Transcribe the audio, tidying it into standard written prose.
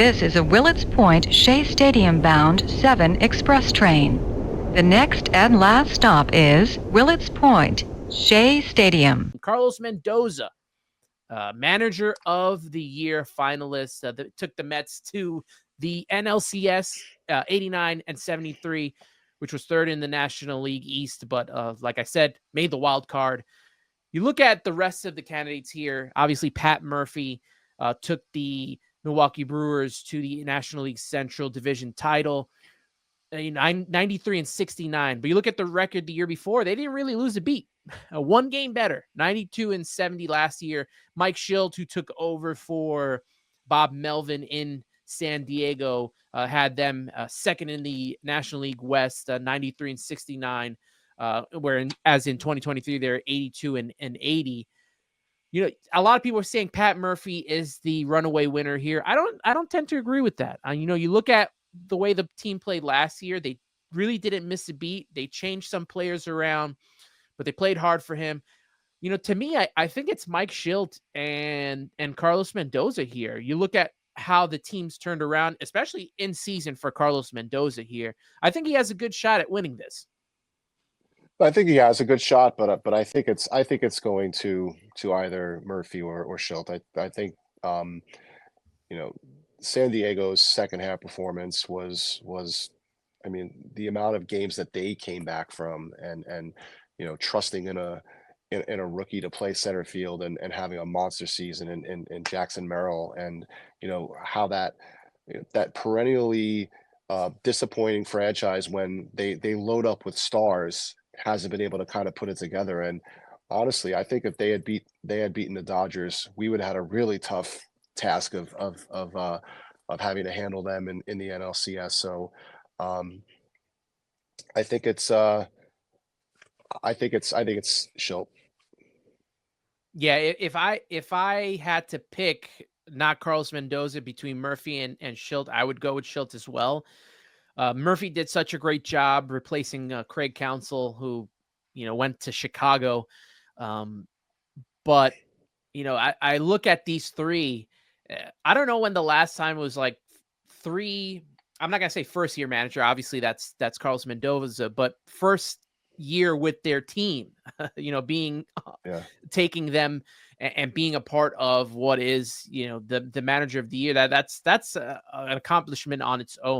This is a Willets Point Shea Stadium bound 7 express train. The next and last stop is Willets Point, Shea Stadium. Carlos Mendoza, manager of the year finalist, that took the Mets to the NLCS 89 and 73, which was third in the National League East. But like I said, made the wild card. You look at the rest of the candidates here. Obviously, Pat Murphy took the Milwaukee Brewers to the National League Central Division title. 93 and 69. But you look at the record the year before, they didn't really lose a beat. One game better, 92 and 70 last year. Mike Schilt, who took over for Bob Melvin in San Diego, had them second in the National League West, 93 and 69. As in 2023, they're 82 and 80. You know, a lot of people are saying Pat Murphy is the runaway winner here. I don't tend to agree with that. You look at the way the team played last year, they really didn't miss a beat. They changed some players around, but they played hard for him. To me, I think it's Mike Schilt and Carlos Mendoza here. You look at how the teams turned around, especially in season for Carlos Mendoza here. I think he has a good shot at winning this. I think he has a good shot, but I think it's going to either Murphy or Schilt. I think San Diego's second half performance was the amount of games that they came back from and trusting in a rookie to play center field and having a monster season in Jackson Merrill, and how that perennially disappointing franchise, when they load up with stars, hasn't been able to kind of put it together. And honestly, I think if they had beaten the Dodgers, we would have had a really tough task of having to handle them in the NLCS. So I think it's Schilt. Yeah, if I had to pick not Carlos Mendoza between Murphy and Schilt, I would go with Schilt as well. Murphy did such a great job replacing Craig Counsell, who went to Chicago. But I look at these three. I don't know when the last time was like three. I'm not gonna say first year manager. Obviously, that's Carlos Mendoza, but first year with their team. Being taking them and being a part of what is the manager of the year. That's an accomplishment on its own.